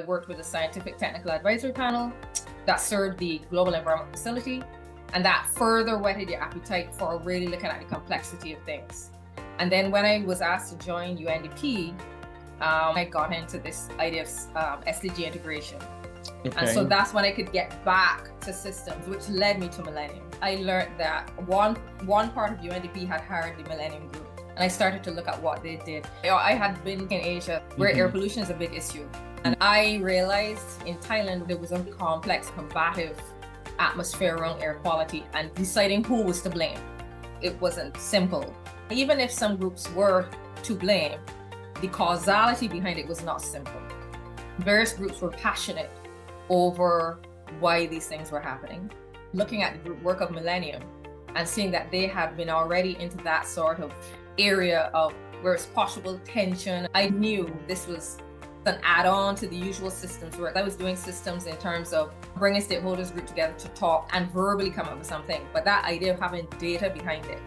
worked with a scientific technical advisory panel that served the Global Environment Facility, and that further whetted your appetite for really looking at the complexity of things. And then when I was asked to join UNDP, I got into this idea of SDG integration. Okay. And so that's when I could get back to systems, which led me to Millennium. I learned that one part of UNDP had hired the Millennium Group, and I started to look at what they did. I had been in Asia where air pollution is a big issue. And I realized in Thailand, there was a complex, combative atmosphere around air quality and deciding who was to blame. It wasn't simple. Even if some groups were to blame, the causality behind it was not simple. Various groups were passionate over why these things were happening. Looking at the group work of Millennium and seeing that they had been already into that sort of area of where it's possible tension, I knew this was an add-on to the usual systems work. I was doing systems in terms of bringing stakeholders group together to talk and verbally come up with something. But that idea of having data behind it,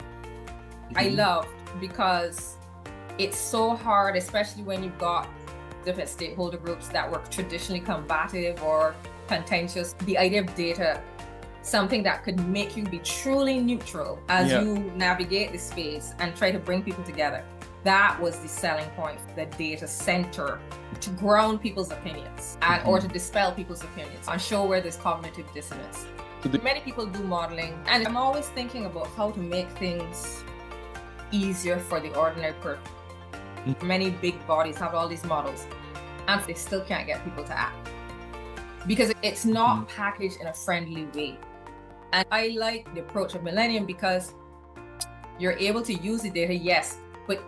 I loved, because it's so hard, especially when you've got different stakeholder groups that were traditionally combative or contentious. The idea of data, something that could make you be truly neutral as you navigate the space and try to bring people together. That was the selling point, the data center, to ground people's opinions and or to dispel people's opinions and show where there's cognitive dissonance. Many people do modeling, and I'm always thinking about how to make things easier for the ordinary person. Many big bodies have all these models and they still can't get people to act because it's not packaged in a friendly way. And I like the approach of Millennium because you're able to use the data, yes, but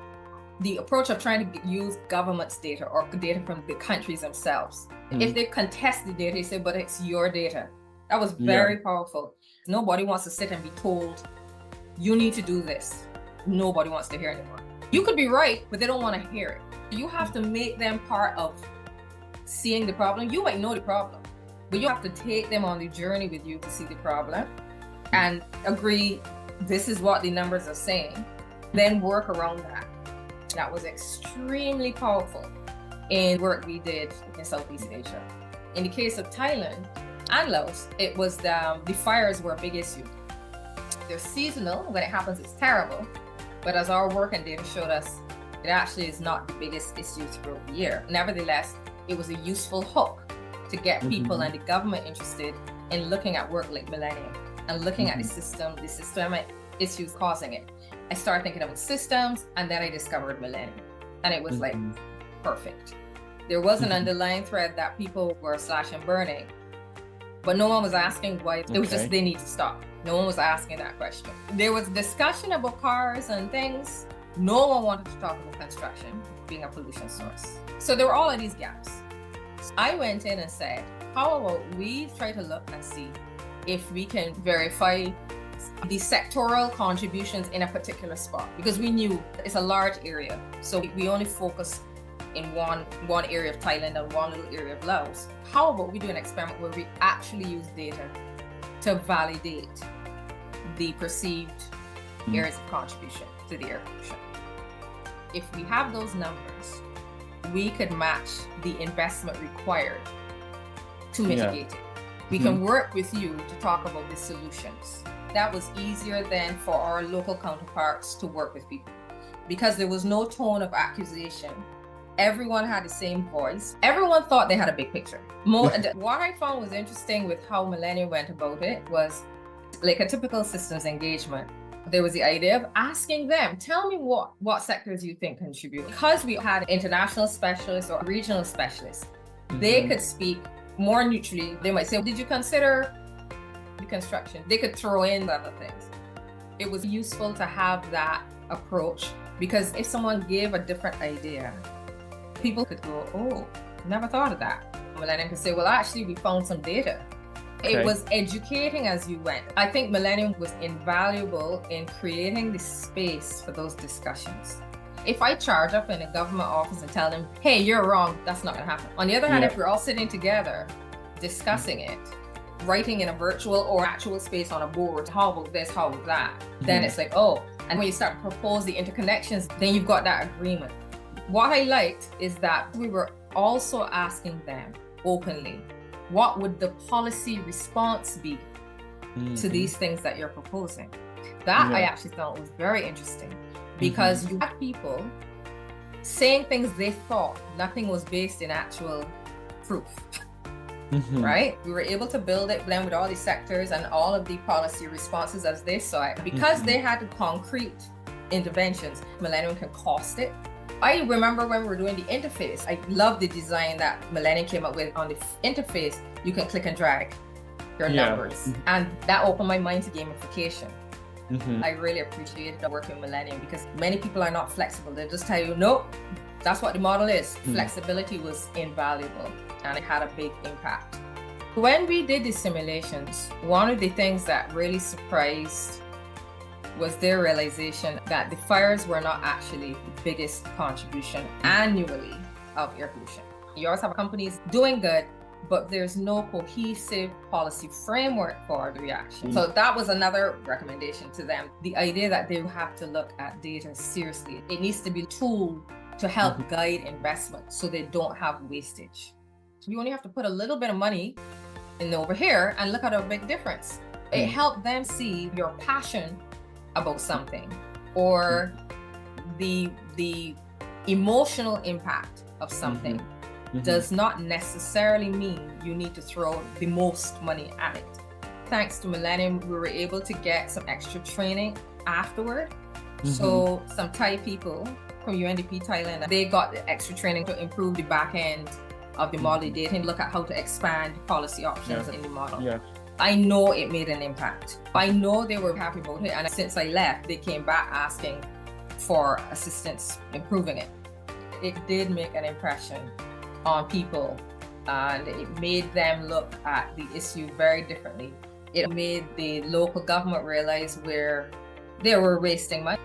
the approach of trying to use government's data or data from the countries themselves. If they contest the data, you say, but it's your data. That was very powerful. Nobody wants to sit and be told, you need to do this. Nobody wants to hear anymore. You could be right, but they don't want to hear it. You have to make them part of seeing the problem. You might know the problem, but you have to take them on the journey with you to see the problem and agree, this is what the numbers are saying, then work around that. That was extremely powerful in work we did in Southeast Asia. In the case of Thailand and Laos, it was the fires were a big issue. They're seasonal. When it happens, it's terrible. But as our work and data showed us, it actually is not the biggest issue throughout the year. Nevertheless, it was a useful hook to get people and the government interested in looking at work like Millennium and looking at the systemic issues causing it. I started thinking about systems, and then I discovered Millennium. And it was like, perfect. There was an underlying thread that people were slashing and burning, but no one was asking why. It was just, they need to stop. No one was asking that question. There was discussion about cars and things. No one wanted to talk about construction being a pollution source. So there were all of these gaps. So I went in and said, how about we try to look and see if we can verify the sectoral contributions in a particular spot, because we knew it's a large area. So we only focus in one area of Thailand and one little area of Laos. How about we do an experiment where we actually use data to validate the perceived areas of contribution to the air pollution? If we have those numbers, we could match the investment required to mitigate it. We can work with you to talk about the solutions. That was easier than for our local counterparts to work with people because there was no tone of accusation. Everyone had the same voice. Everyone thought they had a big picture. What I found was interesting with how Millennium went about it was like a typical systems engagement. There was the idea of asking them, tell me what sectors you think contribute. Because we had international specialists or regional specialists, they could speak more neutrally. They might say, did you consider the construction? They could throw in other things. It was useful to have that approach because if someone gave a different idea, people could go, oh, never thought of that. Millennium could say, well, actually, we found some data. It was educating as you went. I think Millennium was invaluable in creating the space for those discussions. If I charge up in a government office and tell them, hey, you're wrong, that's not gonna happen. On the other hand, if we're all sitting together, discussing it, writing in a virtual or actual space on a board, how about this, how about that? Then it's like, oh, and when you start to propose the interconnections, then you've got that agreement. What I liked is that we were also asking them, openly. What would the policy response be to these things that you're proposing? That I actually thought was very interesting, because you had people saying things they thought, nothing was based in actual proof. Right? We were able to build it, blend with all these sectors and all of the policy responses as they saw it. Because they had concrete interventions, Millennium can cost it. I remember when we were doing the interface, I love the design that Millennium came up with on the interface. You can click and drag your numbers. And that opened my mind to gamification. I really appreciated the work with Millennium, because many people are not flexible. They just tell you, nope, that's what the model is. Flexibility was invaluable, and it had a big impact. When we did the simulations, one of the things that really surprised was their realization that the fires were not actually the biggest contribution annually of air pollution. You always have companies doing good, but there's no cohesive policy framework for the reaction. So that was another recommendation to them. The idea that they have to look at data seriously. It needs to be a tool to help guide investment so they don't have wastage. So you only have to put a little bit of money in over here and look at a big difference. It helped them see your passion about something, or the emotional impact of something. Does not necessarily mean you need to throw the most money at it. Thanks to Millennium, we were able to get some extra training afterward. So some Thai people from UNDP Thailand, they got the extra training to improve the back end of the model data and look at how to expand policy options in the model. I know it made an impact. I know they were happy about it, and since I left, they came back asking for assistance improving it. It did make an impression on people, and it made them look at the issue very differently. It made the local government realize where they were wasting money.